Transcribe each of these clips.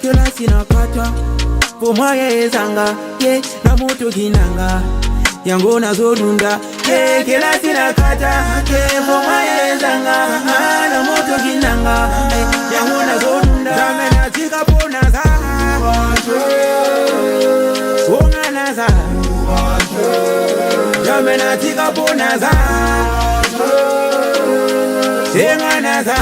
kila sina kata Poma ye zanga, ye na moto kinanga Yango na zodunda, ye kila sina kata Poma ye zanga, na moto kinanga Yango na zodunda, zame na tika pona za Unga na za Zame na tika pona za Senga na za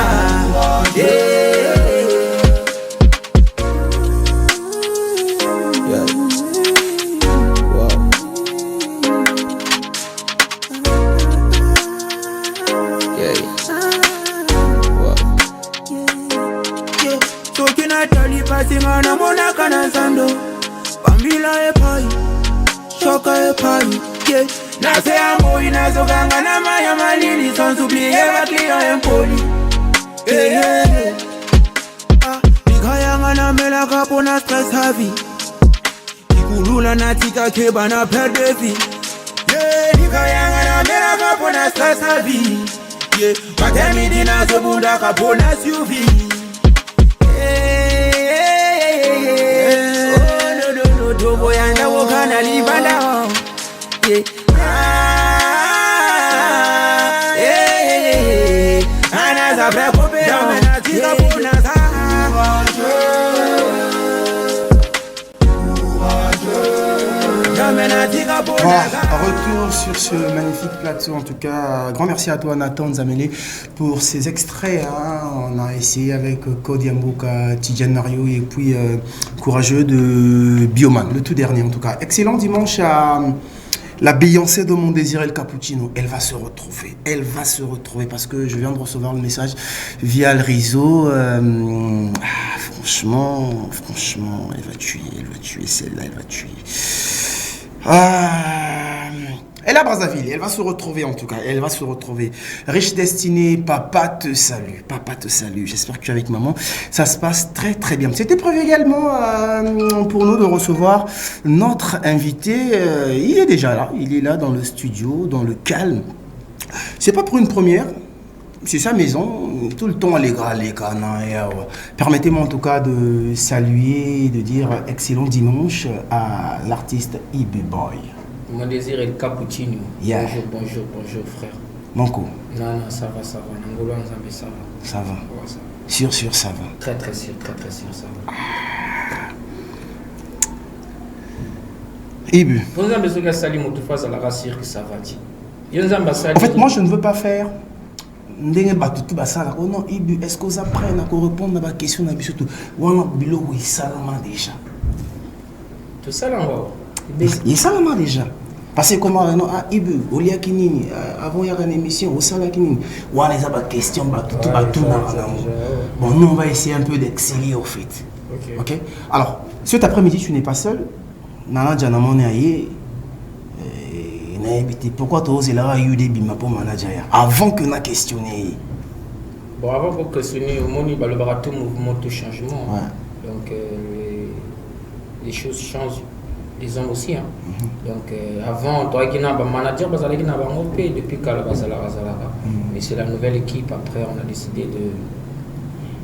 Singa na mona kana sando Pambila e pai Shoka e pai yeah. Na se amo ina zoganga na maya malili Sans oublier va client impoli yeah. Nikayanga na mela kapo na stress heavy Nikulula na tika keba na perde vi yeah. Nikayanga na mela kapo na stress heavy yeah. Matemi dina zobunda kapo na SUV Dobo yanda wokana libanda Ana za prekope Jamena tika puna za Jamena tika puna za Retour sur ce magnifique plateau. En tout cas, grand merci à toi Nathan Nzamele pour ces extraits. On a essayé avec Cody Ambuka, Tidjane Nario et puis Courageux de Bioman, le tout dernier en tout cas. Excellent dimanche à la Beyoncé de mon désir El Cappuccino. Elle va se retrouver. Elle va se retrouver parce que je viens de recevoir le message via le réseau. Franchement, elle va tuer celle-là, elle va tuer. Elle est à Brazzaville, elle va se retrouver en tout cas, elle va se retrouver. Riche Destinée, papa te salue, j'espère que tu es avec maman, ça se passe très très bien. C'était prévu également pour nous de recevoir notre invité, il est déjà là, il est là dans le studio, dans le calme. C'est pas pour une première, c'est sa maison, tout le temps les gars, les canins. Permettez-moi en tout cas de saluer, de dire excellent dimanche à l'artiste Ibu Boy. Mon désir est le cappuccino. Yeah. Bonjour frère. Manco. Non, ça va. Nangolo Nzambe, ça va. Ça va. Ouais, ça va. Sûr, ça va. Très sûr, ça va. Ibu. En fait, moi je ne veux pas faire. Oh non, Ibu, est-ce que vous apprenez à répondre à ma question déjà? Tout ça là, il ça déjà. Parce que comment non Ibu, au lieu kinini avant il y a une émission au sala kinini. On a des questions tout. Bon, nous on va essayer un peu d'exceller au fait. OK. Alors, cet après-midi tu n'es pas seul. Nana Janamone aye. Pourquoi tu oses là UDB pour manager avant que na questionner. Bon, avant de questionner, au moment où le barato mouvement de changement. Ouais. Donc les choses changent. Les hommes aussi. Hein. Donc avant, tu as un manager, depuis mais c'est la nouvelle équipe. Après, on a décidé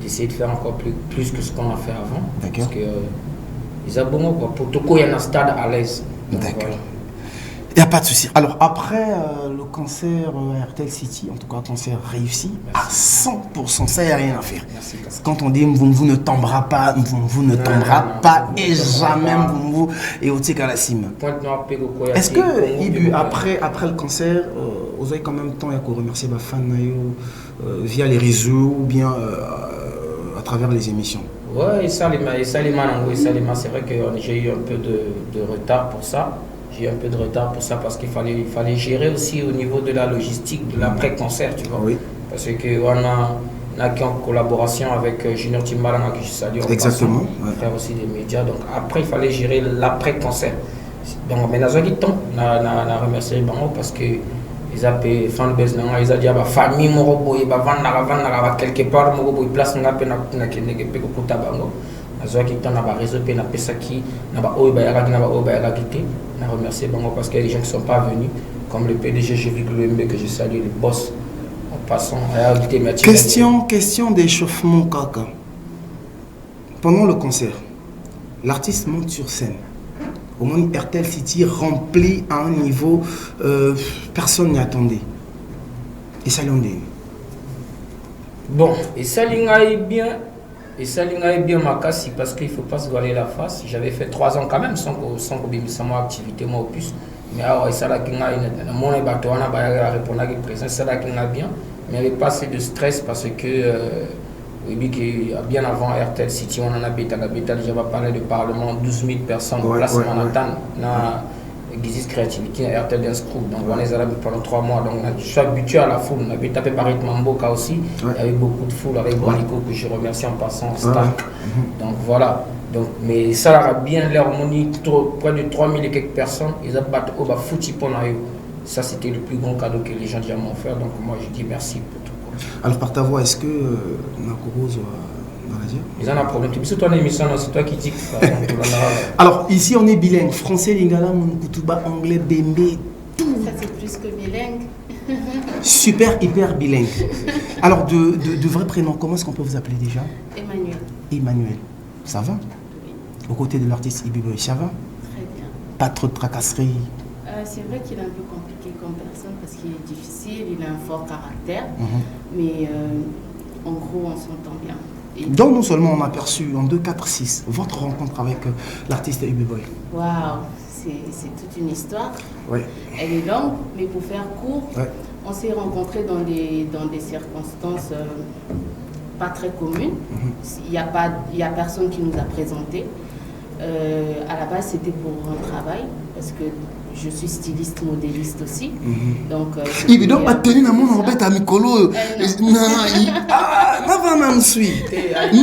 d'essayer de faire encore plus que ce qu'on a fait avant. Parce que les abonnés, pour tout coup, il y a un stade à l'aise. D'accord. Voilà. Il n'y a pas de souci. Alors après le concert RTL City, en tout cas concert réussi, merci. À 100%, ça n'y a rien à faire. Merci. Quand on dit vous ne tombera pas, vous ne tombera pas et jamais vous et au tic à la cime. Est-ce que Ibu, après le concert, vous avez quand même temps à remercier vos fans via les réseaux ou bien à travers les émissions? Oui, c'est vrai que j'ai eu un peu de retard pour ça. J'ai eu un peu de retard pour ça parce qu'il fallait gérer aussi au niveau de la logistique, de l'après-concert, tu vois. Oui. Parce qu'on a qui en collaboration avec Junior Timbalanga que je salue. Exactement. Faire aussi des médias. Donc après, il fallait gérer l'après-concert. Donc, mais dans un temps, on a remercié Bango parce que ils ont fait fan base, ils ont dit que famille Morobo, ils ont quelque part, Morobo, place n'a pas Bango. Ils ont réseau, ils ont remercié Bango parce qu'il y a des gens qui ne sont pas venus, comme le PDG Jévic Lembe que je salue, le boss. En passant à question d'échauffement, Kaka. pendant le concert, l'artiste monte sur scène. Au moins, RTL City rempli à un niveau, personne n'y attendait. Et ça l'en est. Bon, et ça l'engaille bien. Et ça l'engaille bien ma casse parce qu'il ne faut pas se voiler la face. J'avais fait 3 ans quand même sans que bémisse mon activité, moi au plus. Mais alors, ça l'a mon bateau, on a répondu à la présence, ça l'a bien. Mais il n'y avait pas assez de stress parce que. Bien avant RTL City, on en a déjà parlé de Parlement, 12 000 personnes, place Manhattan, Gizis Créativité, RTL Dance Group. Donc on est là pendant 3 mois, donc je suis habitué à la foule. On avait tapé par Rythme Mboka aussi, avec beaucoup de foule, avec Bonico que je remercie en passant, Star. Donc voilà. Donc, mais ça a bien l'air, on dit près de 3 000 et quelques personnes, ils ont battu au bas foutu pour nous. Ça c'était le plus grand cadeau que les gens m'ont offert, donc moi je dis merci pour tout. Alors par ta voix, est-ce que Nakoro dans la dire? Ils ont un problème. C'est toi l'émission, c'est toi qui dis que ça. Alors ici on est bilingue, français, lingala, monukutuba, anglais, bembe, tout. Ça c'est plus que bilingue. Super, hyper bilingue. Alors de vrais prénoms, comment est-ce qu'on peut vous appeler déjà? Emmanuel. Emmanuel, ça va? Oui. Aux côtés de l'artiste Ibiboy, ça va? Très bien. Pas trop de tracasseries? C'est vrai qu'il est un peu compliqué comme personne parce qu'il est difficile, il a un fort caractère, mais en gros on s'entend bien. Et donc non seulement on a aperçu en 2, 4, 6 votre rencontre avec l'artiste Ibiboy. Waouh, c'est toute une histoire. Ouais. Elle est longue, mais pour faire court, Ouais. on s'est rencontrés dans des circonstances pas très communes. Il n'y a personne qui nous a présentés. À la base c'était pour un travail parce que je suis styliste, modéliste aussi. Donc, il veut donc tenir dans mon orbite à Mikolo. Ah, va m'en suivre. Mais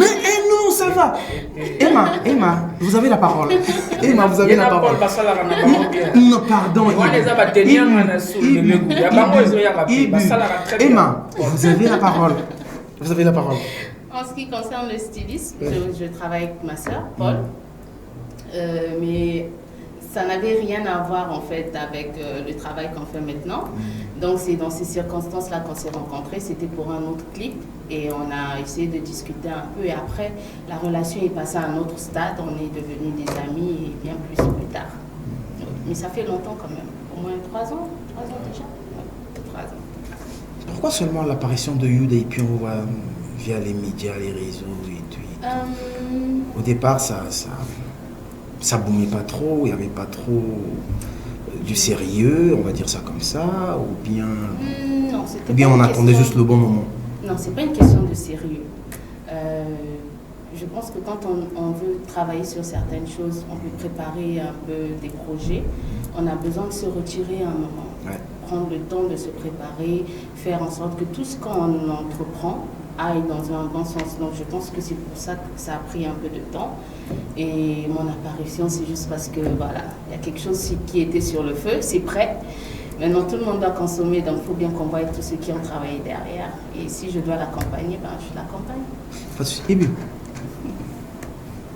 non, ça va. Emma, vous avez la parole. Emma, vous avez la parole. Non, pardon. Emma, vous avez la parole. Vous avez la parole. En ce qui concerne le stylisme, je travaille avec ma soeur, Paul. Mais ça n'avait rien à voir en fait avec le travail qu'on fait maintenant. Donc c'est dans ces circonstances-là qu'on s'est rencontrés. C'était pour un autre clip et on a essayé de discuter un peu. Et après, la relation est passée à un autre stade. On est devenus des amis et bien plus tard. Mais ça fait longtemps quand même. Au moins 3 ans. 3 ans déjà. Ouais, 3 ans. Pourquoi seulement l'apparition de Youda et puis on voit via les médias, les réseaux et tout. Au départ, ça boumait pas trop, il n'y avait pas trop du sérieux, on va dire ça comme ça, ou bien, non, ou bien on attendait juste le bon moment. Non, c'est pas une question de sérieux. Je pense que quand on veut travailler sur certaines choses, on peut préparer un peu des projets, on a besoin de se retirer un moment, prendre le temps de se préparer, faire en sorte que tout ce qu'on entreprend aille dans un bon sens. Donc je pense que c'est pour ça que ça a pris un peu de temps. Et mon apparition, c'est juste parce que voilà, il y a quelque chose qui était sur le feu, c'est prêt. Maintenant, tout le monde doit consommer, donc il faut bien qu'on voie tous ceux qui ont travaillé derrière. Et si je dois l'accompagner, ben, je l'accompagne. Parce que,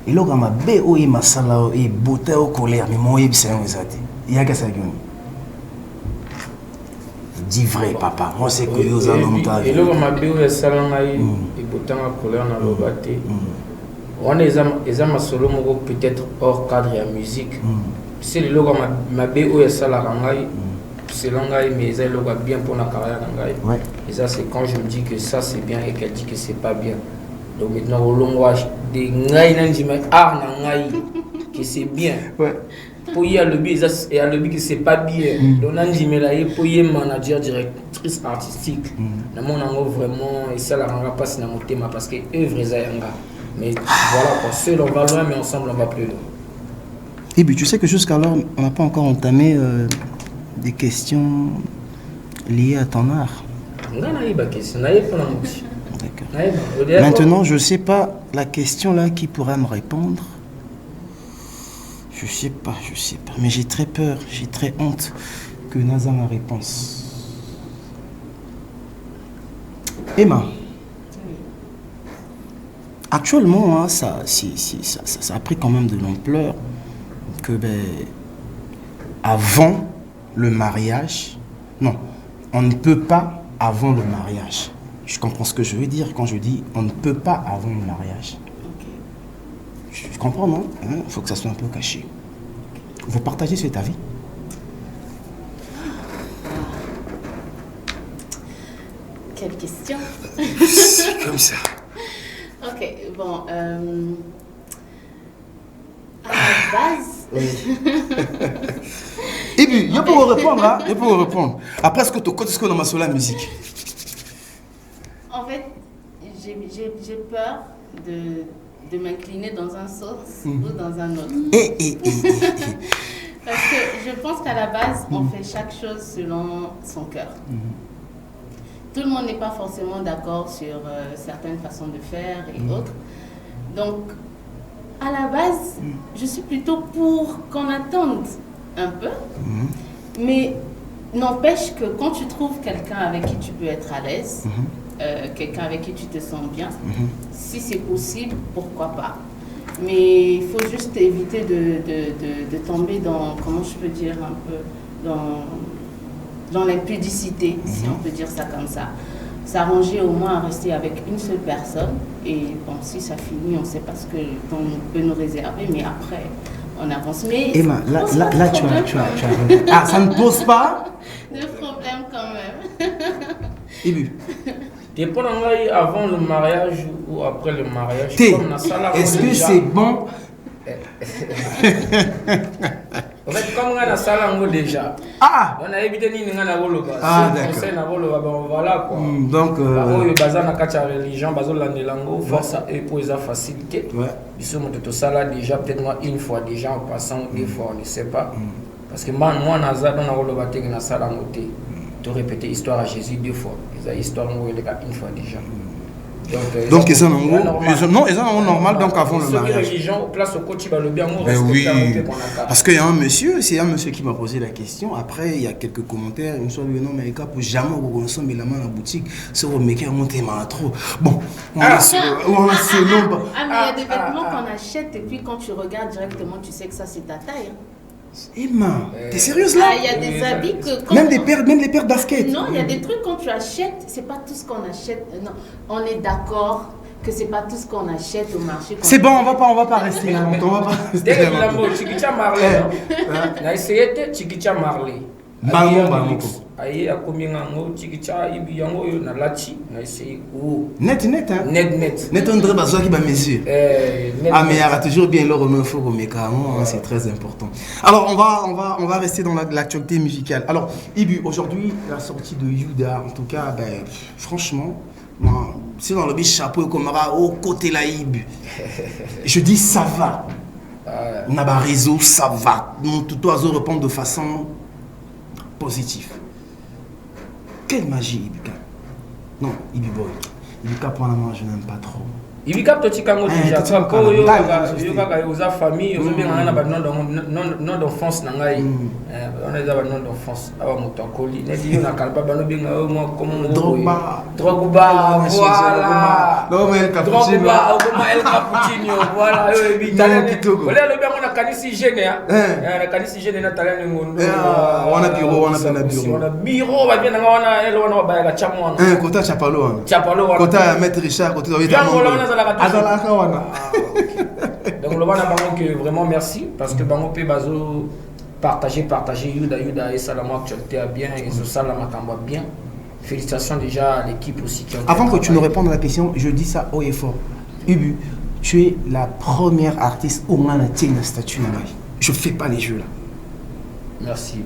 il a ma bé ou il m'a salé et beauté au colère, mais moi, il y a que ça. Dis vrai, papa. Moi, c'est que vous allez nous faire. Et là, ma bé ou il salé et beauté au colère dans le bâti. On est ma solo peut-être hors cadre de la musique. C'est le logo ma bé ou il salé c'est l'angaï, mais ils ont bien pour la carrière d'angaï. Et ça, c'est quand je me dis que ça c'est bien et qu'elle dit que c'est pas bien. Donc maintenant, au langage des ngaï, que c'est bien. Pour y aller, et à le que c'est pas bien. Donc, pour y manager, directrice artistique. Nous avons vraiment, et ça, la ranga passe dans mon thème parce que œuvre est yanga. Mais voilà, quoi, seul on va loin, mais ensemble on va plus loin. Et puis tu sais que jusqu'alors, on n'a pas encore entamé des questions liées à ton art. Maintenant, je ne sais pas la question là qui pourra me répondre. Je sais pas. Mais j'ai très peur, j'ai très honte que Naza ma réponse. Emma, actuellement, hein, ça a pris quand même de l'ampleur que avant le mariage, non, on ne peut pas avant le mariage. Je comprends ce que je veux dire quand je dis on ne peut pas avant le mariage. Je comprends, non? Il faut que ça soit un peu caché. Vous partagez cet avis? Quelle question. C'est comme ça. Ok, bon. À la base. Et puis, il y a pour vous répondre, hein? Il y a pour vous répondre. Après, est-ce que tu connais ce qu'on a sur la musique? En fait, j'ai peur de m'incliner dans un sens ou dans un autre. Parce que je pense qu'à la base, on fait chaque chose selon son cœur. Tout le monde n'est pas forcément d'accord sur certaines façons de faire et autres. Donc, à la base, je suis plutôt pour qu'on attende un peu. Mais n'empêche que quand tu trouves quelqu'un avec qui tu peux être à l'aise, quelqu'un avec qui tu te sens bien, si c'est possible, pourquoi pas. Mais il faut juste éviter de tomber dans, comment je peux dire, un peu, dans l'impudicité, si on peut dire ça comme ça. S'arranger au moins à rester avec une seule personne. Et bon, si ça finit, on ne sait pas ce que on peut nous réserver, mais après, on avance. Mais Emma, là tu as... Ah, ça ne pose pas de problème quand même. Ibu. Dépend avant le mariage ou après le mariage. Est-ce que c'est bon? En fait, comme on a ça déjà, on a évité ni d'accord. Voilà quoi. Donc, religion, force à eux pour les faciliter. Ils sont tout ça là déjà, peut-être moi une fois déjà en passant, deux fois, on ne sait pas. Parce que moi, on a ça là, tu répéter l'histoire à Jésus deux fois. Ils histoire une fois déjà. Donc ils sont en normal donc avant le mariage. Oui, parce qu'il y a un monsieur, c'est un monsieur qui m'a posé la question. Après il y a quelques commentaires. Une fois non mais pour jamais on consomme la main à la boutique. C'est au mec qui a monté trop. Bon, on mais il y a des vêtements qu'on achète et puis quand tu regardes directement tu sais que ça c'est ta taille. Emma, t'es sérieuse là? Il y a des habits que... Même les paires basket. Non, il y a des trucs quand tu achètes, c'est pas tout ce qu'on achète. Non, on est d'accord que c'est pas tout ce qu'on achète au marché. C'est bon, on va pas rester là. On va pas rester là. On a essayé de Chiquicha Marley. Aïe, à combien de Chiquicha, Ibiango, na Lachi, on a essayé. Net, hein? Net, on dirait qui va mesure. Ah, mais il y aura toujours bien le remet fort au mécano, c'est très important. Alors, on va rester dans l'actualité musicale. Alors, Ibu, aujourd'hui, la sortie de Yuda, en tout cas, ben, franchement, c'est dans le biche chapeau comme au côté la Ibu. Je dis ça va. On a un réseau, ça va. Tout oiseau répond de façon positive. Quelle magie, Ibika? Non, Ibi Boy. Ibika, pour la main, je n'aime pas trop. Ibika, tu as déjà famille, nom d'enfance. On a des noms d'enfance. Drogba, voilà. El Cappuccino, voilà. On a bureau, Kota Chapalo. Kota Maître Richard, Kota donc le vraiment merci parce que bango pe bazo partager Yuda et Salama actualité a bien et Salama Kamba bien. Félicitations déjà à l'équipe aussi qui Avant que tu nous répondes à la question, je dis ça haut et fort. Ubu, tu es la première artiste au moins à tirer la statue. Je fais pas les jeux là. Merci,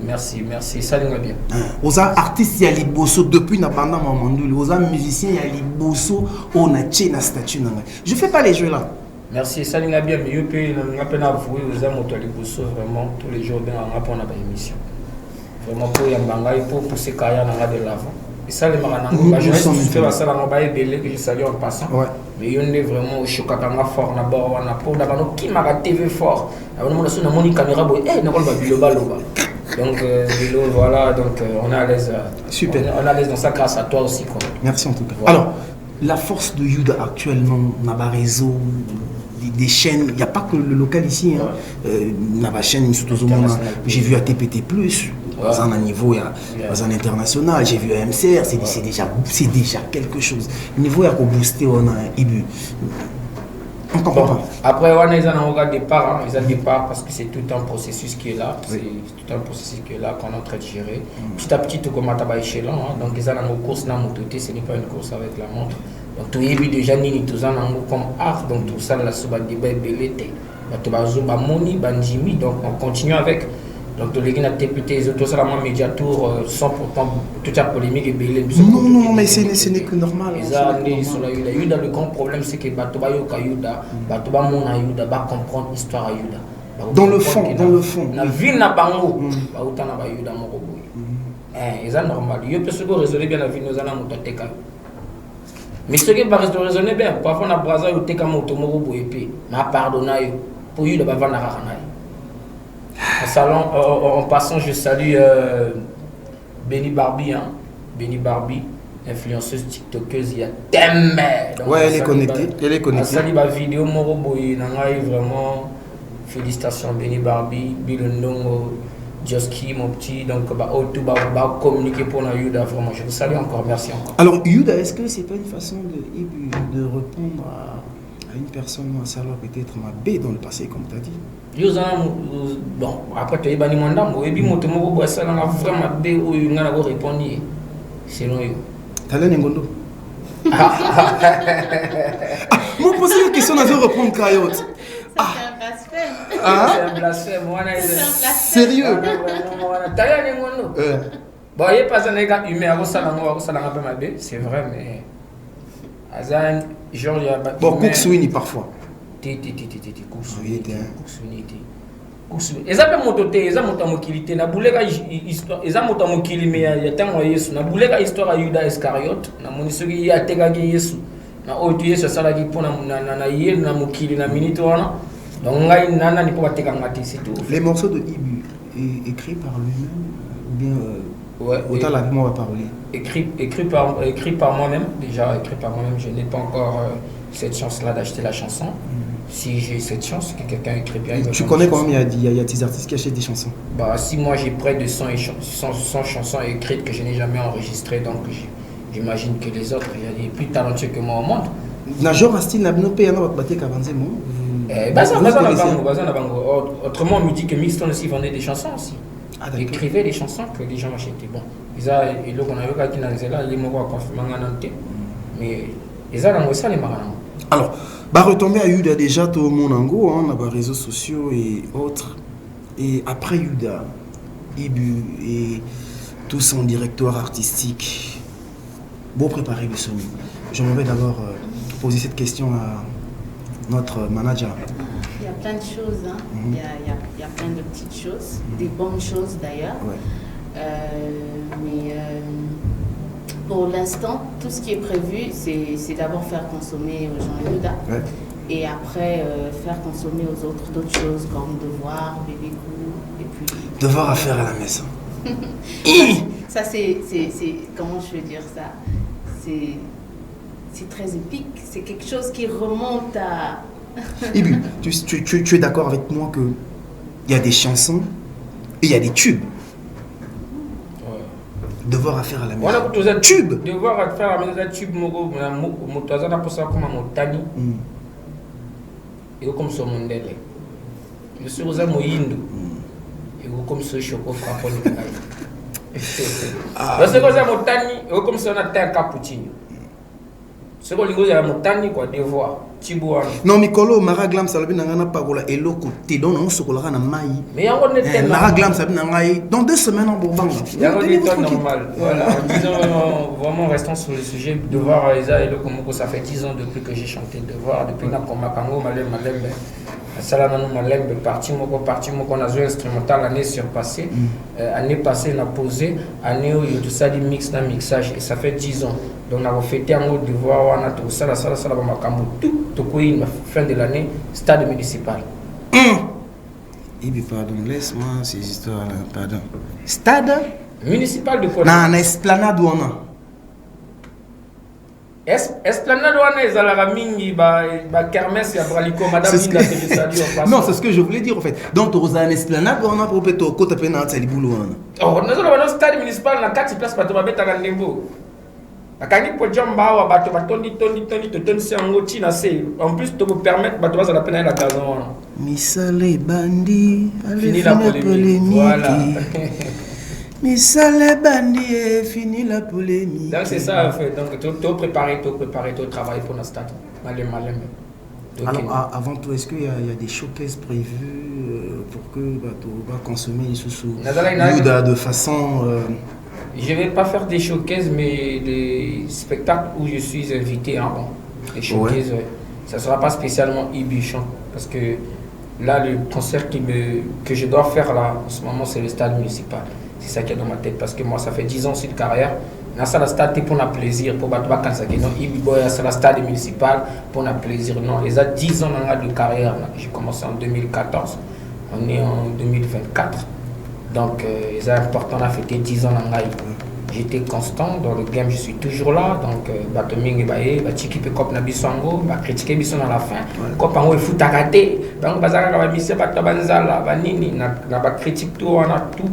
ça va bien. Aux artistes, il y a les bossos depuis pendant mon mandoule. Aux musiciens, il y a les bossos, on a tiré la statue. Je fais pas les jeux là. Merci, ça va bien. Mais je peux peine avouer aux amis les bossos vraiment tous les jours bien en rapport à la émission. Vraiment pour Yambanga et pour pousser Kaya de l'avant. Et ça, les maranangos, je fais ça dans le que je salue en passant. Mais on est vraiment au Chokatanga fort d'abord. On a pour d'abord qui m'a TV fort. On a une caméra, on a donc voilà, donc on est à l'aise. Super. On est à l'aise dans ça grâce à toi aussi. Quoi. Merci en tout cas. Voilà. Alors, la force de Yuda actuellement, on a un réseau, des chaînes, il n'y a pas que le local ici. On a une chaîne, j'ai vu à TPT+, dans un niveau, dans un international, j'ai vu à MCR, c'est déjà quelque chose. Le niveau, il y a booster, on a Ibu. On comprend Bon, pas. après, on a un départ, hein, ils ont départ parce que c'est tout un processus qui est là. Oui. C'est tout un processus qui est là qu'on est en train de gérer. Petit à petit, tout comme à échelon. Hein, donc, ils ont une course dans moto, ce n'est pas une course avec la montre. Donc, tout début déjà, ni tout ça comme art. Donc, tout ça, là, c'est un débat bellété. Donc, on continue avec. Donc, les gens députés, tout ça, la médiatour, sans pourtant toute la polémique et belé. Non, mais ce n'est que normal. Il y a le grand problème, c'est que Batoba Yoka Yuda, Batoba Mona Yuda, va comprendre l'histoire à Yuda. Dans le fond. La vie n'a pas mot, autant n'a pas Yuda Morobo. C'est normal. Il peut se raisonner bien la vie, nous allons monter. Mais ce qui va raisonner bien, parfois on a brasé au Teka Moto Morobo et puis, ma pardonne, pour Yuda Bavana Rahanai. En passant, je salue Benny Barbie, hein. Benny Barbie, influenceuse tiktokeuse, il y a thème. Ouais, elle est connectée. Elle salue ma vidéo, Morobo, vraiment. Félicitations, Benny Barbie, Bill Ndongo, Joski, mon petit. Donc, tout va communiquer pour la Yuda, vraiment. Je vous salue encore, merci encore. Alors, Yuda, est-ce que c'est pas une façon de répondre à une personne ou à savoir peut-être ma baie dans le passé, comme tu as dit? Bon, après tu as dit que tu as vraiment baie où tu as répondu. Selon eux. Tu as l'air Ngondo. Moi, poser une question, je vais répondre Kayot. C'est un blasphème. C'est un blasphème. C'est un blasphème. Sérieux? Tu as l'air Ngondo. Bon, il n'y a pas un gars humain, c'est vrai, mais. Genre, il y a. Bon, Cook Sweeney parfois. Eza pe motote eza motamokilité na buleka histoire eza motamokili me ya tango Yesu na buleka histoire ya Judas Iscariote na monisoki ya tekaki Yesu na oyo Yesu asala ki pona na ye na mokili na minute wana donc ngai nana ni po bateka ngati c'est tout. Les morceaux de Ibu écrits par lui-même ou bien ouais, autant la vie on va parler. Écrit par moi-même déjà écrit par moi-même, je n'ai pas encore cette chance là d'acheter la chanson. Si j'ai cette chance que quelqu'un écrit bien. Tu connais quand même, il y a des artistes qui achètent des chansons. Bah, si moi j'ai près de 100 chansons écrites que je n'ai jamais enregistrées, donc j'imagine que les autres, il y a plus talentueux que moi au monde. Genre un style, il y a un batté qui avance. Autrement, on me dit que Mixton aussi vendait des chansons aussi. Ah, écrivait des chansons que les gens achetaient. Bon, ils ont mais ils ont ça les marins. Alors, bah retomber à Yuda déjà tout le monde en go, on a les réseaux sociaux et autres. Et après Yuda, Ibu et tout son directeur artistique, bon préparer le Sony. Je m'en vais d'abord poser cette question à notre manager. Il y a plein de choses, hein. Il y a plein de petites choses, des bonnes choses d'ailleurs. Ouais. Pour l'instant, tout ce qui est prévu, c'est d'abord faire consommer aux gens Yuda. Ouais. Et après, faire consommer aux autres d'autres choses comme devoir, bébé coup, et puis... Devoir à faire à la maison. Ça, c'est... Comment je veux dire ça? C'est très épique. C'est quelque chose qui remonte à... Ibu, tu es d'accord avec moi qu'il y a des chansons et il y a des tubes? Devoir à faire à la maison. Voilà, tube. Devoir à faire à la maison, tube, motoazana pour ça comme un motani. Et comme son mondele. Le sur aux amoyindu. Et comme ce choco frappant. Parce que ça motani, et comme ça on a terre cappuccino. C'est quoi l'ingos à motani quoi, devoir. Non, Mikolo, Maraglam, ça n'a pas de l'eau côté, donc on se collera dans maï. Mais il y a un peu Maraglam, ça n'a pas dans 2 semaines en Bourbon. Il y a un peu normal. Voilà, disons vraiment restant sur le sujet, Devoir, Isa et le Komoko, ça fait 10 ans depuis que j'ai chanté Devoir, depuis que j'ai Makango, Malembe, Salamano Malembe, parti, on a joué instrumental l'année surpassée. Année passée, on a posé, année où il y a tout ça, du mix, d'un mixage, et ça fait 10 ans. Donc on a fêté un autre Devoir, on a tout ça, tout fin de l'année, stade municipal. Eh bien, pardon, laisse-moi ces histoires-là, pardon. Stade municipal de quoi? Non, esplanade ou on a. Esplanade ou on a, ils ont la mingi, kermesse, il y a braliko, madame Linda, que je salue en passant. Non, c'est ce que je voulais dire en fait. Donc, tu as une esplanade ou on a pour peut-être au côté de la boulot. Oh, nous avons un stade municipal, on a 4 places pour te mettre à Gandembo. Bakangi podium ba bato batondi sango tina se. En plus te permettre bato ba la peine la gazon. Misale bandi, Fini la polémique. Voilà. Misale bandi, fini la polémique. Donc c'est ça en fait. Donc tu préparer ton travail pour notre stade. Malem. Alors avant tout, est-ce qu'il y a des showcases prévus pour que tu vas consommer les sous de façon... Je ne vais pas faire des showcases, mais des spectacles où je suis invité. Hein, bon. Les showcases, ça ne sera pas spécialement Ibichon. Parce que là, le concert que je dois faire là, en ce moment, c'est le stade municipal. C'est ça qui est dans ma tête. Parce que moi, ça fait 10 ans sur de carrière. C'est le stade pour un plaisir. Pour battre non, c'est le stade municipal pour un plaisir. Non, ils ont 10 ans de carrière. J'ai commencé en 2014. On est en 2024. Donc, c'est important de fêter 10 ans. J'étais constant dans le game, je suis toujours là. Donc, Batoming et Baye, Batiki peut cop na bisongo, critiquer bison à la fin. Cop en haut, il faut t'arrêter. Donc, Bazaka va misser, Batabanzala, Banini, n'a pas critique tout, on a tout.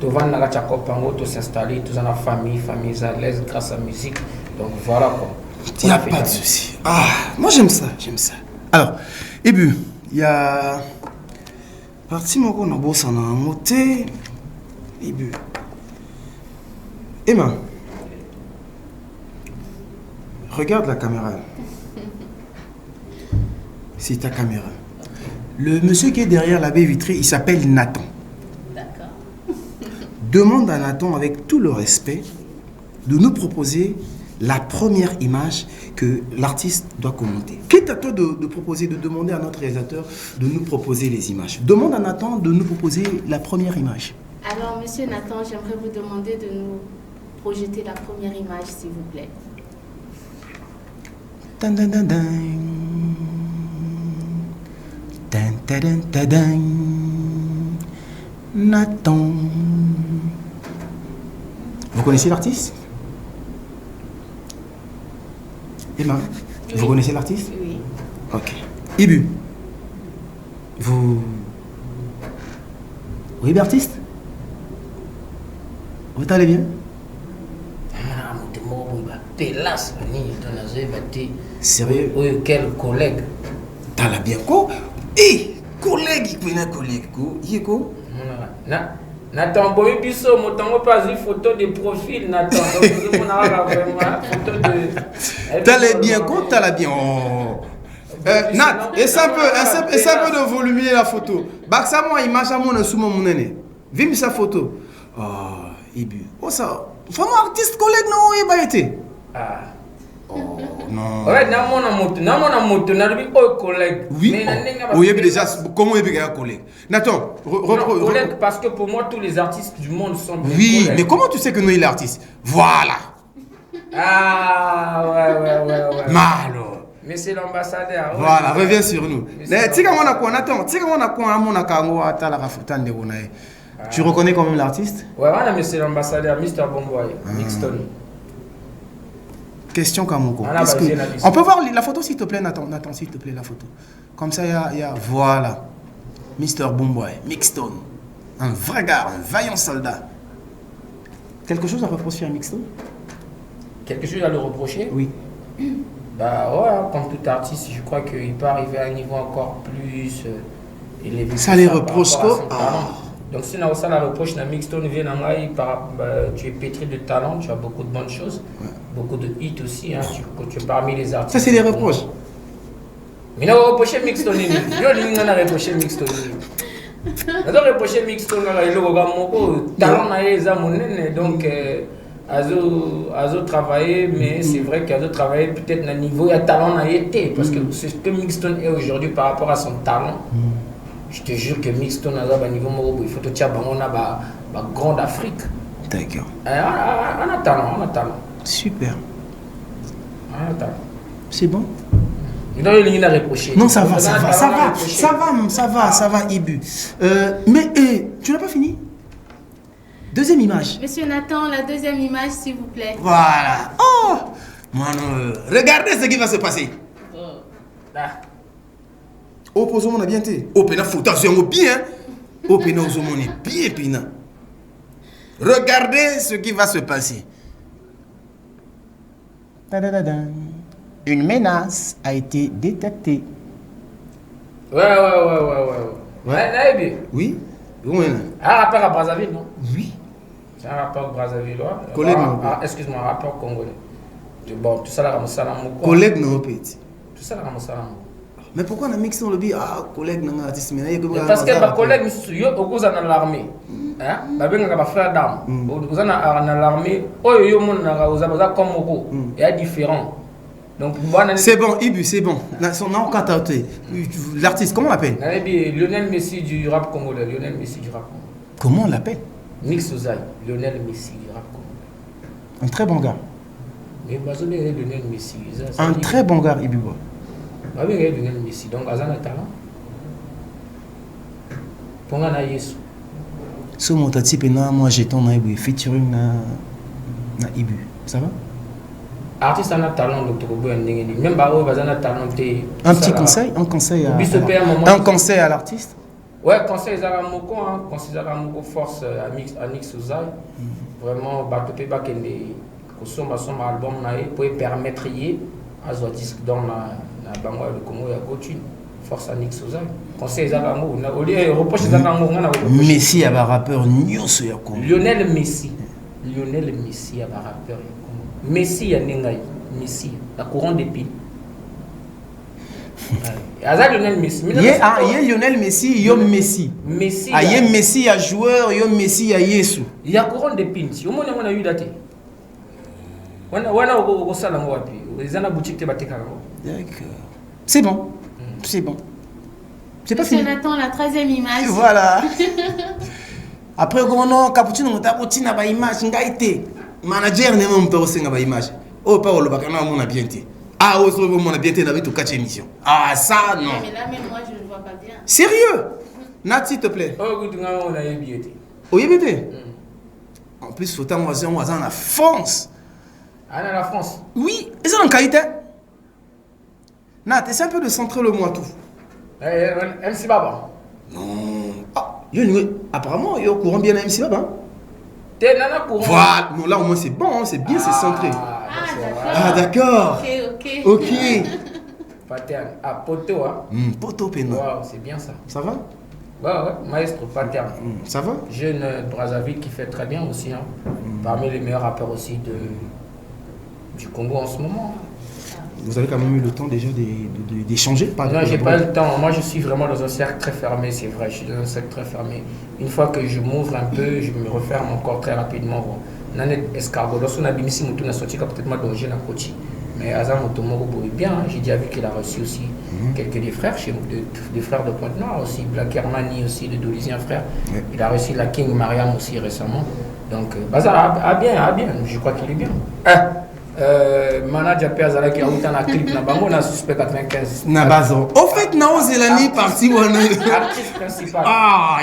Tu vas dans la Tchakopango, tu s'installer, tu dans la famille à l'aise grâce à la musique. Donc, voilà quoi. Il n'y a pas de souci. Ah, moi j'aime ça. Alors, Ibu, il y a. Parti mon on a bossé en moté. Ibu. Emma, regarde la caméra. C'est ta caméra. Le monsieur qui est derrière la baie vitrée, il s'appelle Nathan. D'accord. Demande à Nathan, avec tout le respect, de nous proposer la première image que l'artiste doit commenter. Quitte à toi de proposer, de demander à notre réalisateur de nous proposer les images. Demande à Nathan de nous proposer la première image. Alors, monsieur Nathan, j'aimerais vous demander de nous projeter la première image, s'il vous plaît. Dan, dan, dan, dan. Dan, dan, dan, dan, dan. Nathan. Vous connaissez l'artiste? Emma, oui. Vous connaissez l'artiste? Oui. Ok. Ibu, vous voyez l'artiste? Vous allez bien? Sérieux? Oui, quel collègue? T'as la bien quoi? Eh, collègue, il y a un collègue. Il est quoi? Nathan, bon, et puis ça, moi, pas une photo de profil, Nathan. Donc, vous avez vraiment photo de. T'as les bien quoi? T'as la bien. Oh. Nat, essaie un peu de volumier la photo. Baksa moi image à mon sous mon nez. Vime sa photo. Oh, Ibu. Oh ça. Vraiment artiste collègue non, il va été. Ah. Oh non. Ouais, n'a moto, n'a pas collègue. Oui. Oui, déjà comment il est un collègue? Nathan, collègue parce que pour moi tous les artistes du monde sont des oui, collègues. mais comment tu sais que nous il est artiste? Voilà. Ah ouais. Malo. Mais c'est l'ambassadeur. Voilà, reviens sur nous. Tika mona quoi Nathan? Tika mona quoi amona kango ata la rafutan de wonae. Tu reconnais quand même l'artiste? Ouais, voilà, mais c'est l'ambassadeur Mr. Bomboy, Mixton. Question Kamoko. On peut voir la photo s'il te plaît, Nathan, s'il te plaît, la photo. Comme ça, il y a voilà. Mr. Bomboy, Mixton. Un vrai gars, un vaillant soldat. Quelque chose à reprocher à Mixton? Quelque chose à le reprocher? Oui. Bah ouais, comme tout artiste, je crois qu'il peut arriver à un niveau encore plus élevé. Ça les reproche quoi? Donc si on a la reproche na Mixton vient tu es pétri de talent, tu as beaucoup de bonnes choses, beaucoup de hits aussi, hein, tu es parmi les artistes. Ça c'est des reproches. Mais on a reproché Mixton, on a reproché Mixton. On a reproché Mixton, talent na les amonene, donc azo travailler, mais c'est vrai qu'azo travailler peut-être na niveau il y a talent na été parce que c'est ce que Mixton est aujourd'hui par rapport à son talent. Je te jure que Mixton a un niveau il faut que tu aies un grande Afrique. D'accord. On a talent. Super. On a talent. C'est bon? Non, ça va, Ibu. Mais tu n'as pas fini? Deuxième image. Monsieur Nathan, la deuxième image, s'il vous plaît. Voilà. Oh, regardez ce qui va se passer. Opposons mon bien été. Opena foutation bien. Opena osomon bien pina. Regardez ce qui va se passer. Tadadadam. Une menace a été détectée. Ouais. Naïbi. Oui. Oui. Un rappeur à Brazzaville, non? Oui. C'est un rappeur brazzavillois. Collègue, non? Excuse-moi, un rappeur congolais. Bon, tout ça là, collègue non petit. Tout ça là, mais pourquoi on a mixé dans le but collègue non artiste mais parce que ma collègue yo okoza dans l'armée. Hein? Ba benga ba frère d'armes. Okoza dans l'armée, yo mon na oza comme oko. Il y a différent. Donc c'est bon, Ibu, c'est bon. Son nom quand l'artiste comment on l'appelle? Lionel Messi du rap congolais, Lionel Messi du rap congolais. Comment on l'appelle? Mix Ozaï, Lionel Messi du rap congolais. Un très bon gars. Lionel Messi. Un très bon gars, Ibu. Ah oui, Lionel Messi. Donc, Azana talent. Pour nga na Yesu. Ce mototype moi j'étais na Ibu featuring na Ibu. Ça va? Artiste a talent donc même baro bazana talent. Un petit conseil, un conseil à l'artiste. Ouais, conseil Zaramoko, conseil Zaramoko force à Mix Ozaï. Vraiment batopé bakende kosomba son album nae pour permettre à zo disque dans la bango le Congo ya Gotune. Force à Mix Ozaï. Conseil Zaramoko na oli reproche Zaramoko na Messi a ba rappeur nyonso ya Congo. Lionel Messi a ba rappeur ya Congo. Messi ya nengai, Messi la courant d'épines. Lionel Messi. Lionel Messi, yo Messi. Messi. Messi a joueur, yo Messi a Yesu. Il y a courant d'épines. Si au moins on a eu daté. Wana au salon wapi. Les ana boutique te bateka. D'accord. C'est bon. C'est bon. C'est pas fini. On attend la 13e image. Voilà. Après comment cappuccino on t'a na ba image ngaité. Manager ne mo mto senga ba image. Oh pas le bakana mon a bien été. Ah, on a bien été dans toute émission. Ah, ça, non. Mais là, même moi, je ne vois pas bien. Sérieux? Nat, s'il te plaît. Oh, on a bien été. Oh, bien été. En plus, il faut t'en voir en France. Ah, dans la France? Oui, et ça en qualité. Nat, essaie un peu de centrer le moi tout. MC Baba? Non. Ah, apparemment, il y a au courant bien MC Baba. T'es nana courant? Voilà, non, là au moins c'est bon, c'est bien, c'est centré. Ah, d'accord. Ok. Paterne. Ah, Poto, hein? Poto Pena. Wow, c'est bien ça. Ça va? Ouais, maestro Paterne. Ça va? Jeune Brazzaville qui fait très bien aussi, hein. Parmi les meilleurs rappeurs aussi du Congo en ce moment. Vous avez quand même eu le temps déjà d'échanger? Non, j'ai pas eu le temps. Moi, je suis vraiment dans un cercle très fermé, c'est vrai. Je suis dans un cercle très fermé. Une fois que je m'ouvre un peu, je me referme encore très rapidement. Nanet Escargot, lorsqu'on a bimisi Moutou, on a sorti peut-être mal d'origine à Kochi. Mais Azam Otomoro Bouri bien, j'ai déjà vu qu'il a reçu aussi quelques des frères, des frères de Pointe-Noire aussi, Black Hermani aussi, de Dolisien frère. Il a reçu la King Mariam aussi récemment. Donc, Bazar a bien, je crois qu'il est bien. Manager Péazala qui a eu un clip, on a suspect 95. Nabazo. Au fait, Nao Zelani parti ou artiste principal. Ah,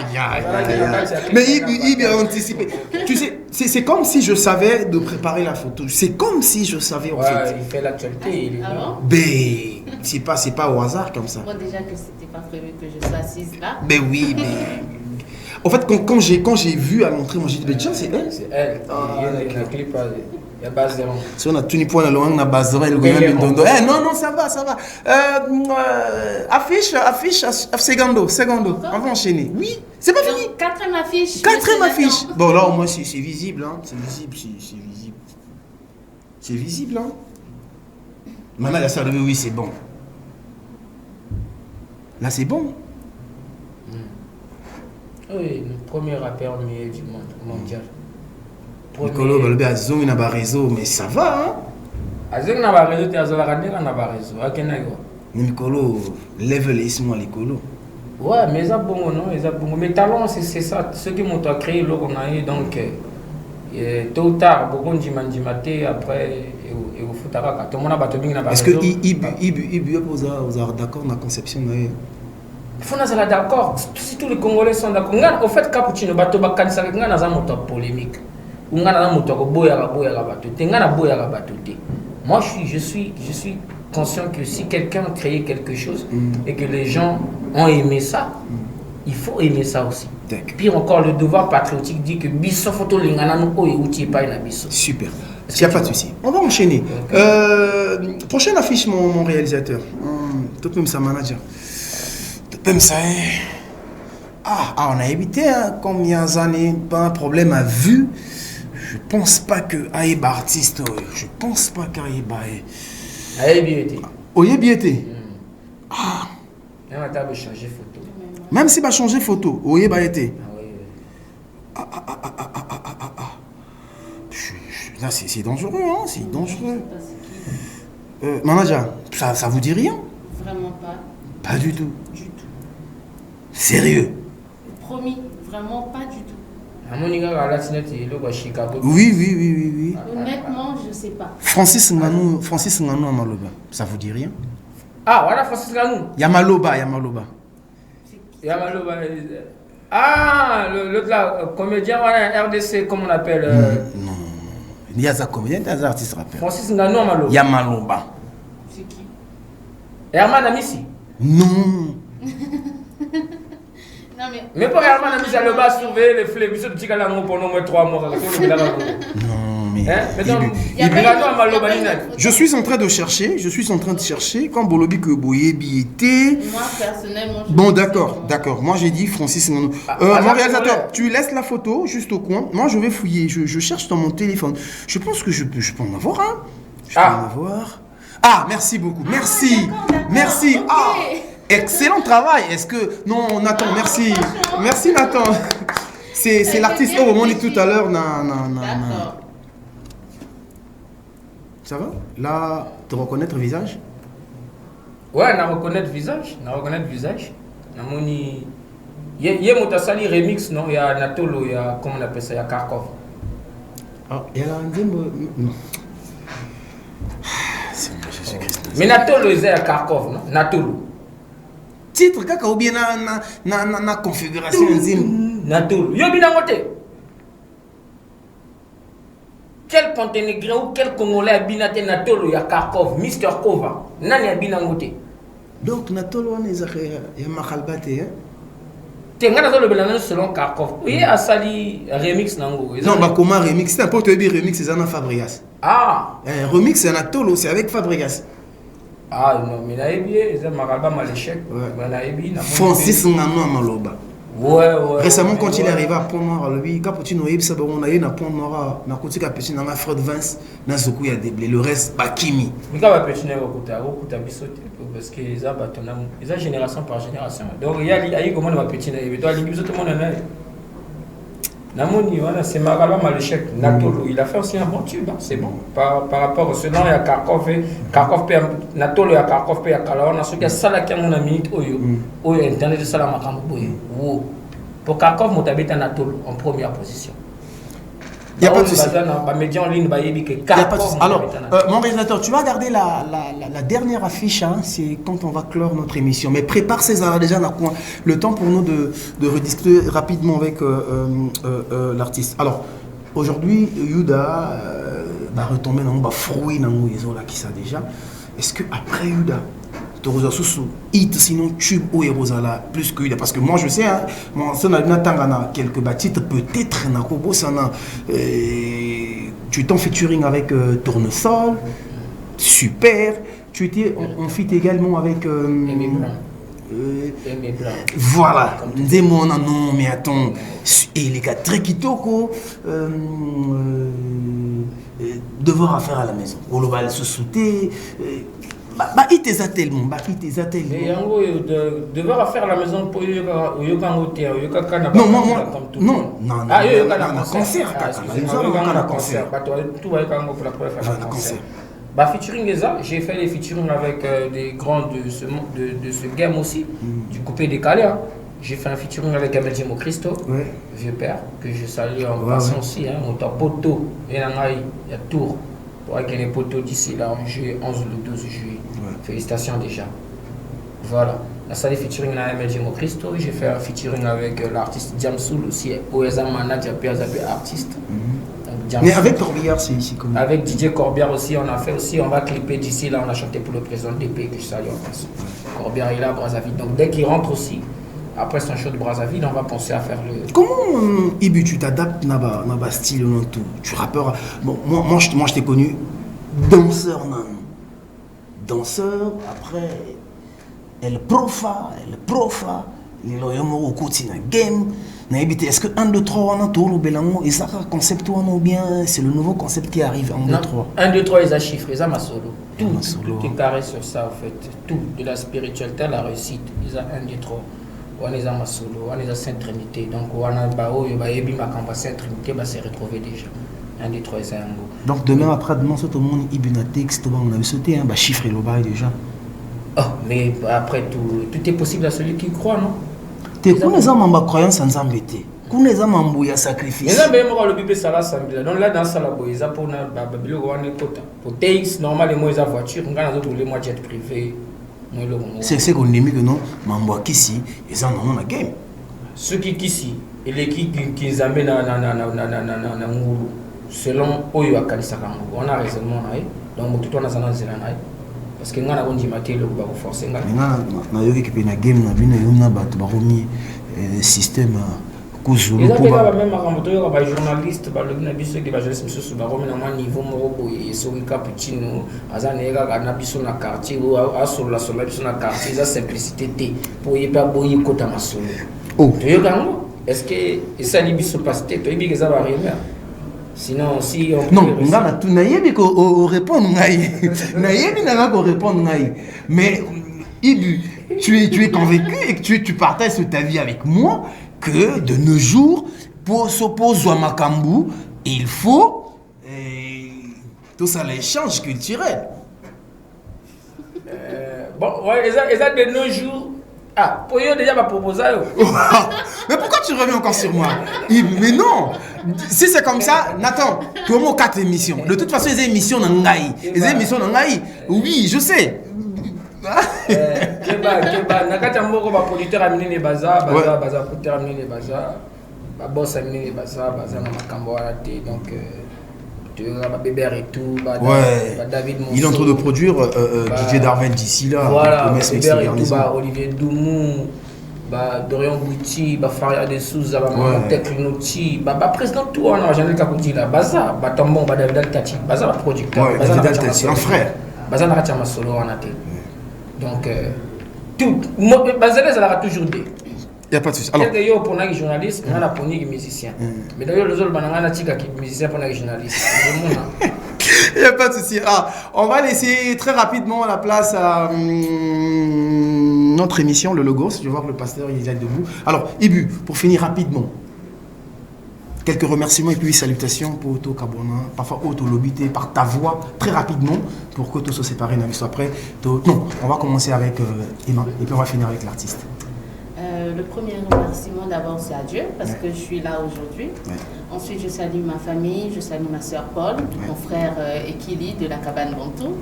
mais il a anticipé. Tu sais, c'est comme si je savais de préparer la photo. C'est comme si je savais en fait. Il fait l'actualité. Mais c'est pas au hasard comme ça. Moi déjà que c'était pas prévu que je sois assise là. Mais oui, mais. En fait, quand j'ai vu à l'entrée, moi j'ai dit, tiens, c'est elle. C'est elle. Il y a un clip. Il y a base zéro. Si on a tout ni point là, on a base zéro. Non, ça va. Affiche, secondo. On va enchaîner. Oui, c'est pas fini. 4e affiche. 4e affiche. Bon, là, au moins, c'est visible. Hein. C'est visible. Hein. Maman, la salle de oui, c'est bon. Là, c'est bon. Oui, le premier rappeur meilleur du monde mondial. Nicolo Balbe a zoomé dans le réseau, mais ça va, hein? A zoomé dans le réseau, tu as zoomé dans le réseau. À quel niveau? Nicolo, level est moi, Nicolo. Ouais, mais ça bon, non? Mais talent, c'est ça. Ce qui m'ont créé, là, on a eu donc. Tôt ou tard, beaucoup de dimanche après, et au footara, tout le monde a battu bien. Est-ce que Ibu est d'accord dans la conception? Il faut nous être d'accord. Si tous les Congolais sont d'accord. Au fait, Capuchino, bateau bakanisa, on a un polémique. On a un moi, je suis conscient que si quelqu'un a créé quelque chose et que les gens ont aimé ça, il faut aimer ça aussi. Pire encore, le devoir patriotique dit que biso photo lingana no oye uti pa na biso. Super. Il n'y a pas de souci. On va enchaîner. Prochaine affiche, mon réalisateur. Tout même ça, manager. Tout même ça. On a évité combien d'années, pas un problème à vue. Je pense pas que Aïba artiste. Je pense pas qu'Aïba est. Aïba été. Aïba été. Même si tu changer photo. Même si tu changer photo, Aïba été. Là, c'est dangereux, hein, c'est dangereux. Manager, ça vous dit rien? Vraiment pas. Pas du tout. Du tout. Sérieux? Promis, vraiment pas du tout. Oui. Honnêtement, je sais pas. Francis Nganou à Maloba, ça vous dit rien? Ah, voilà Francis Nganou. Yamaloba. Ah, l'autre là, comédien, RDC, comment on l'appelle Non. Il y a des comédiens, des artistes rappeurs. Francis Nganou à Maloba. Yamaloba. C'est qui? Herman Amissi. Non. Non, mais pour Herman Amissi, elle va surveiller les flèches. Il faut que pendant au moins 3 mois. Non, mais. Je suis en train de chercher. Quand Bolobi que Boyebi était. Moi, personnellement. Bon, d'accord. Moi, j'ai dit Francis Nganou. Mon réalisateur, tu laisses la photo juste au coin. Moi, je vais fouiller. Je cherche dans mon téléphone. Je pense que je peux en avoir un. Je peux en avoir. Ah, merci beaucoup. Merci. Merci. Ah, excellent travail. Est-ce que. Non, Nathan, merci. Merci, Nathan. C'est l'artiste. Oh, on dit tout à l'heure. D'accord. Ça va? Là, te reconnaître le visage? Ouais, on reconnaître le visage. Il y a Motasali remix, non? Il y a Natolo, il y a, comment on appelle ça? Il y a Kharkov. Ah, il y a un démo. Non. Mais Natolo, il y a Kharkov, non? Natolo. Titre, kaka ou bien na configuration enzyme. Natolo. Yo bien ngote. Quel Ponténégré ou quel Congolais a bien été Natolo, il y a Kharkov, Mr. Kova. Nani a bien ngote. Donc Natolo, il y a Mahalbate, hein? Tu as le selon Kharkov. Oui, a sali remix nango. Non, bah comment remix? C'est un peu remix, c'est un Fabregas. Ah. Remix, c'est Natolo, c'est avec Fabregas. Ah non, mais là, c'est Maralba Maléchek. Francis Nganou à Maloba. Ouais. Récemment, quand il est arrivé à Pont-Noir, lui, Caputino, il s'est dit à Pont-Noir, na côté Caputino, na Fred Vance, na Zoku, il y a déblé. Le reste, Bakimi. Mais quand Caputino est au côté, parce que les arbres, ils ont génération par génération. Donc, il y a eu comment on va pétiner. Mais toi, tout le monde en a. Namoni, voilà, c'est Maralba Maléchek. Natolo, il a fait aussi un bon tube, c'est bon. Par rapport au selon, il y a Kharkov, Natolo, il y a Kharkov, il y a Kalawana, ce qui est ça là qui a mon ami, Oyo, Internet de Salamakambo. Pour Kharkov, mon habite à Natolo en première position. Il n'y a pas de souci. Alors, mon réalisateur, tu vas regarder la dernière affiche, hein, c'est quand on va clore notre émission. Mais prépare César déjà dans le coin. Le temps pour nous de rediscuter rapidement avec l'artiste. Alors, aujourd'hui, Yuda va retomber dans le fruit dans le qui ça déjà. Est-ce que après Yuda, tu as hit sinon tube ou Erosala plus que Yuda? Parce que moi je sais, hein, ça n'a quelques titres peut-être na Kobo sana. Tu étais en featuring avec Tournesol, super. Tu étais en feat également avec voilà, des mots non mais attends, et les gars très kitoko, devoir à faire à la maison. On va se sauter. Il t'es tellement, Mais en gros, devoir à faire à la maison pour featuring j'ai fait les featuring avec des grands de ce game aussi, du coupé décalé. Hein. J'ai fait un featuring avec Amélie Christo, vieux père, que je salue en passant aussi. Hein. On t'a poteau, et là, il y a Tours. Pour qu'il y ait les poteaux d'ici là, en juillet, 11 ou le 12 juillet. Félicitations déjà. Voilà. La salle featuring avec Amélie Christo. J'ai fait un featuring avec l'artiste Diamsoul aussi, Oeza Manadia, PAZAP artiste. Mais avec Corbière, c'est ici comment? Avec Didier Corbière aussi, on a fait aussi, on va clipper d'ici là, on a chanté pour le président de l'épée que je salue en France. Corbière est là, Brazzaville. Donc dès qu'il rentre aussi, après son show de Brazzaville, on va penser à faire le... Comment, Ibu, tu t'adaptes dans le style, dans tout? Tu rappeur. Bon, moi, je t'ai connu danseur, non. Danseur, après, elle profa. Les loyaux au quotidien game. Est-ce que 1, 2, 3, on a tout le bélango? Et ça, concept ou bien c'est le nouveau concept qui arrive? 1, 2, 3. 1, 2, 3, ils ont chiffré, ils ont ma solo. Tout est carré sur ça, en fait. Tout, de la spiritualité à la réussite. Ils ont 1, 2, 3. On est à ma solo, on est à Sainte Trinité. Donc, on a Bao, il va y avoir Sainte Trinité, va se retrouver déjà. 1, 2, 3, c'est un go. Donc, demain, après-demain, tout le monde, il y a un texte, on a sauté, chiffrer le bail déjà. Oh, mais après tout est possible à celui qui croit, non? Tu es les hommes en croyance sans embêter. Quand les hommes en bouillard sacrifice. Mais là, même le bébé ça là, donc là dans ça là, ils ont pour na babilo on est quota. Pour taxi normalement ils ont voiture, on a d'autres les moi jet privé. C'est qu'on dit que non, mambo ici, ils en ont la game. Ceux qui ici et les qui amènent na ngulu selon oyo akalisa kango. On a raisonnement là, donc tout on a ça dans là. Parce que ngana on dit maté le ba forcer ngana. Na yoki qui na game na bino yona ba to ba romi système kuzulu ko ba même makambo yo ba journaliste ba le na biso ki ba journaliste sur ba romi na niveau moko boye so cappuccino azana eka kana biso na quartier ou asola sola biso na quartier za simplicité té pour y pas boye kota masolo. Oh, tu yo kango est-ce que ça li biso pasté to ibi que ça va arriver? Sinon, si on... Non, on a tout naïe qu'on répond naïe. Naïe n'a qu'on répond naïe. Mais Ibu, tu es convaincu et que tu partages ta vie avec moi que de nos jours, pour s'opposer à Makambu, il faut tout ça l'échange culturel. Bon, ouais, ça de nos jours. Ah, pour eux déjà ma proposé. Mais pourquoi tu reviens encore sur moi? Mais non. Si c'est comme ça, Nathan, tu as 4 émissions. De toute façon, les émissions dans Ngaï. Les émissions dans Ngaï. Oui, je sais. Nakati amboko ba producteur amener les bazar, producteur amener les bazar, ba boss amener les bazar na makambo wala té donc tu vois bébé et tout, David Monceau. Il est en train de produire DJ Darvel d'ici là. Voilà, bébé et tout, Olivier Doumou, Dorian Bouti, Faria de Souza, Technoti, président tout on a Janel Kakuti là, Baza, Tambon, David Altati, Baza producteur, David Altati, un frère. Baza na chama solo en até. Donc tout Baza ça aura toujours des. Il n'y a pas de souci. Alors, il y a pour les journalistes, il y a pour les musiciens. Mais d'ailleurs, les autres, il y a des musiciens pour les journalistes. Il n'y a pas de souci. Ah, on va laisser très rapidement la place à notre émission, le Logos. Je vois que le pasteur il est debout. Alors, Ibu, pour finir rapidement, quelques remerciements et puis salutations pour Auto Kabona, parfois Auto Lobité, par ta voix, très rapidement, pour que tout se sépare dans l'histoire après. Non, on va commencer avec Emma et puis on va finir avec l'artiste. Le premier remerciement d'abord c'est à Dieu parce que je suis là aujourd'hui. Ensuite je salue ma famille, je salue ma soeur Paul, mon frère Ekili de la cabane Bantou.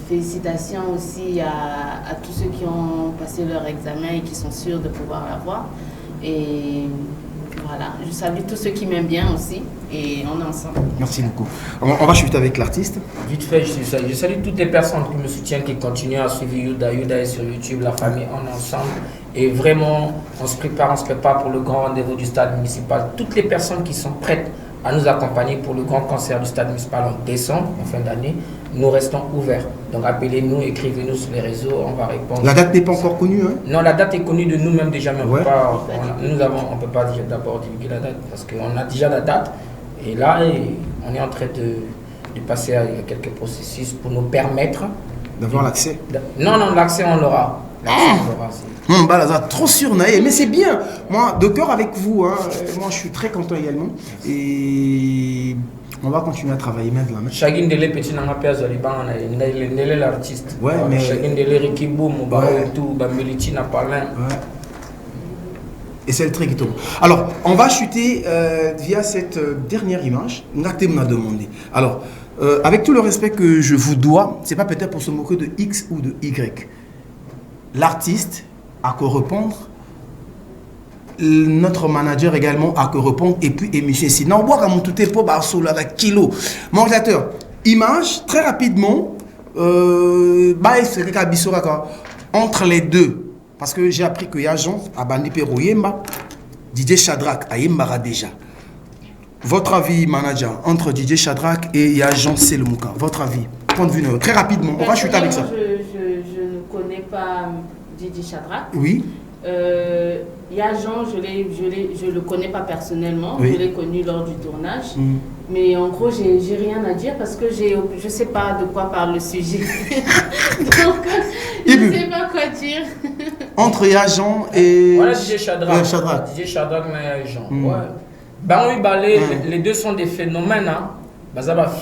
Félicitations aussi à tous ceux qui ont passé leur examen et qui sont sûrs de pouvoir l'avoir. Et voilà, je salue tous ceux qui m'aiment bien aussi et on est ensemble. Merci beaucoup. On va chuter avec l'artiste. Vite fait, je salue toutes les personnes qui me soutiennent, qui continuent à suivre Yuda est sur YouTube, la famille, on est ensemble. Et vraiment, on se prépare pour le grand rendez-vous du stade municipal. Toutes les personnes qui sont prêtes à nous accompagner pour le grand concert du stade municipal en décembre, en fin d'année, nous restons ouverts. Donc appelez-nous, écrivez-nous sur les réseaux, on va répondre. La date n'est pas encore connue, hein? Non, la date est connue de nous-mêmes déjà, mais on ne peut pas d'abord divulguer la date parce qu'on a déjà la date. Et là, on est en train de passer à quelques processus pour nous permettre d'avoir l'accès. Non, l'accès on l'aura. Trop sûr, Naïe, mais c'est bien. Moi, de cœur avec vous, hein, moi je suis très content également. Et on va continuer à travailler maintenant. Chacun de les petits n'a pas l'artiste. Ouais, mais. Chacun de les Rikiboum, tout, Militi n'a pas l'un. Et c'est le trait qui tombe. Alors, on va chuter via cette dernière image. Ngaté m'a demandé. Alors, avec tout le respect que je vous dois, c'est pas peut-être pour se moquer de X ou de Y. L'artiste a que répondre, notre manager également a que répondre, et puis émission ici. Non, boire comme tout est pour Barcelone avec kilo. Mon ordinateur, image très rapidement, entre les deux, Parce que j'ai appris que Yajon a bandi Pero Yemba, Didier Shadrach a Yembara déjà. Votre avis, manager, entre Didier Shadrach et Yajon Selmouka, votre avis, point de vue très rapidement, on va chuter avec ça. Je ne connais pas Didier Shadrach. Oui. Yajon, je le connais pas personnellement, oui. Je l'ai connu lors du tournage. Mais en gros, j'ai rien à dire parce que je sais pas de quoi parle le sujet. Donc, je ne sais pas quoi dire. Entre Yajon et... Voilà Didier Shadrach. Didier Shadrach et Yajon. Ouais. Ben oui, les deux sont des phénomènes. Hein.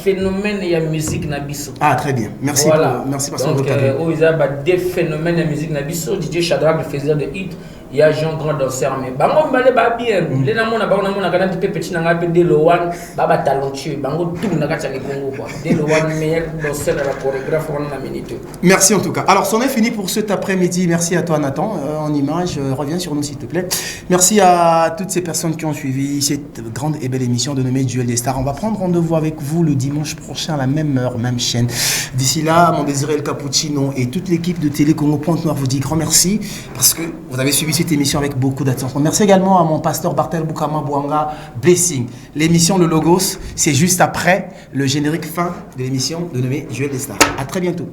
Phénomène et la musique Nabiso. Ah, très bien. Merci, voilà. Merci parce donc, que vous il y a des phénomènes de la musique Nabiso. Didier Shadrach faisait des hits. Il y a Jean Grand danseur, mais bango mbale ba bien. Les namons na bango na kana petit petit na ngape de Lowan baba talentueux. Bango tout na kacha le Congo quoi. De Lowan meilleur danseur la chorégraphe on a minute. Merci en tout cas. Alors, c'en est fini pour cet après-midi. Merci à toi Nathan. En image, reviens sur nous s'il te plaît. Merci à toutes ces personnes qui ont suivi cette grande et belle émission dénommée Duel des Stars. On va prendre rendez-vous avec vous le dimanche prochain à la même heure, même chaîne. D'ici là, mon désiré El Cappuccino et toute l'équipe de Télé Congo Pointe-Noire vous dit grand merci parce que vous avez suivi cette émission avec beaucoup d'attention. Merci également à mon pasteur Bartel Boukama Bouanga Blessing. L'émission Le Logos, c'est juste après le générique fin de l'émission dénommée Duel des Stars. À très bientôt.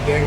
Bien.